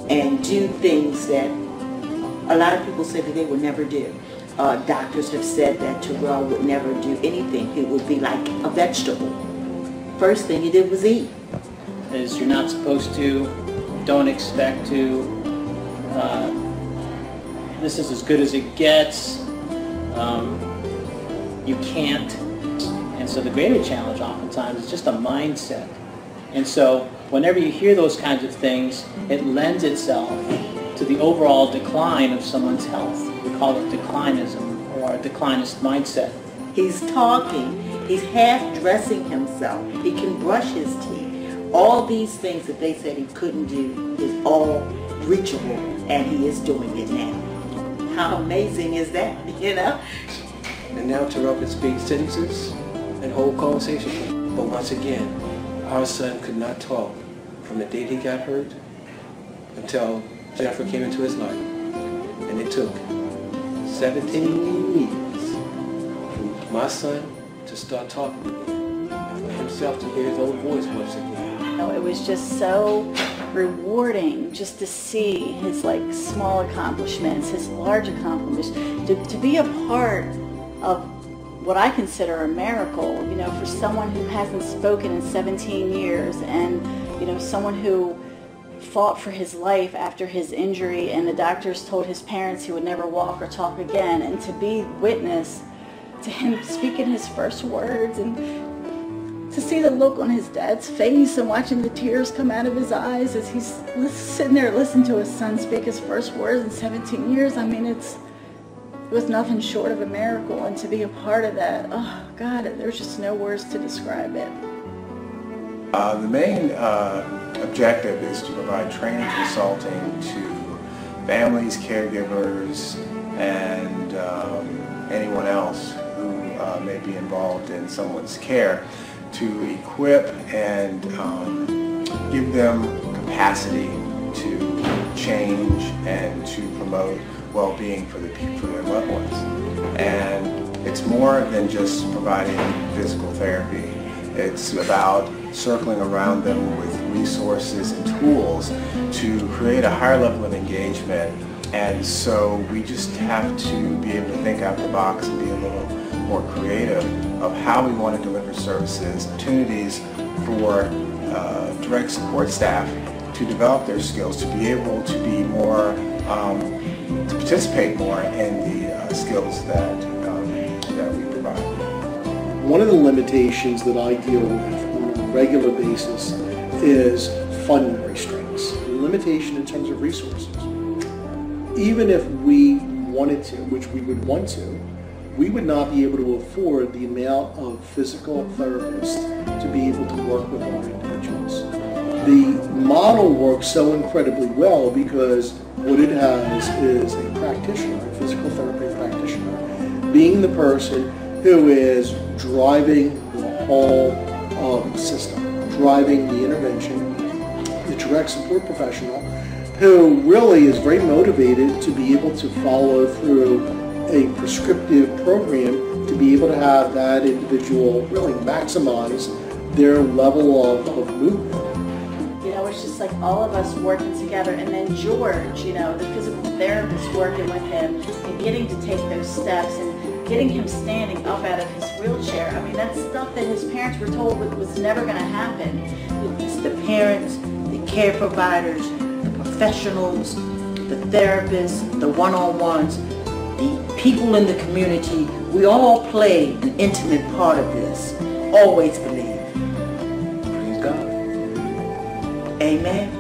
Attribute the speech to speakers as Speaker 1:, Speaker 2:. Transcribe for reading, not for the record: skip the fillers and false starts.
Speaker 1: and do things that a lot of people say that they would never do. Doctors have said that Terrell would never do anything. He would be like a vegetable. First thing he did was eat.
Speaker 2: Is you're not supposed to, don't expect to, this is as good as it gets, you can't. And so the greater challenge oftentimes is just a mindset. And so whenever you hear those kinds of things, it lends itself to the overall decline of someone's health. We call it declinism or a declinist mindset.
Speaker 1: He's talking, he's half dressing himself, he can brush his teeth. All these things that they said he couldn't do is all reachable, and he is doing it now. How amazing is that, you know?
Speaker 3: And now Terrell can speak sentences and hold conversations. But once again, our son could not talk from the date he got hurt until Jennifer came into his life. And it took 17 years for my son to start talking again, and for himself to hear his own voice once again.
Speaker 4: It was just so rewarding just to see his small accomplishments, his large accomplishments, to be a part of what I consider a miracle, for someone who hasn't spoken in 17 years and, someone who fought for his life after his injury, and the doctors told his parents he would never walk or talk again, and to be witness to him speaking his first words, and to see the look on his dad's face and watching the tears come out of his eyes as he's sitting there listening to his son speak his first words in 17 years. I mean, it was nothing short of a miracle, and to be a part of that, oh God, there's just no words to describe it.
Speaker 5: The main objective is to provide training and consulting to families, caregivers, and anyone else who may be involved in someone's care, to equip and give them capacity to change and to promote well-being for their loved ones. And it's more than just providing physical therapy. It's about circling around them with resources and tools to create a higher level of engagement. And so we just have to be able to think out the box and be a little more creative of how we want to deliver services, opportunities for direct support staff to develop their skills, to be able to be more, to participate more in the skills that we provide.
Speaker 6: One of the limitations that I deal with on a regular basis is funding restraints, the limitation in terms of resources. Even if we wanted to, which we would want to, we would not be able to afford the amount of physical therapists to be able to work with our individuals. The model works so incredibly well because what it has is a practitioner, a physical therapy practitioner, being the person who is driving the whole system, driving the intervention, the direct support professional, who really is very motivated to be able to follow through a prescriptive program to be able to have that individual really maximize their level of movement.
Speaker 4: It's just like all of us working together, and then George, the physical therapist working with him and getting to take those steps and getting him standing up out of his wheelchair. I mean, that's stuff that his parents were told was never going to happen.
Speaker 1: It's the parents, the care providers, the professionals, the therapists, the one-on-ones, the people in the community. We all play an intimate part of this. Always believe.
Speaker 3: Praise God.
Speaker 1: Amen.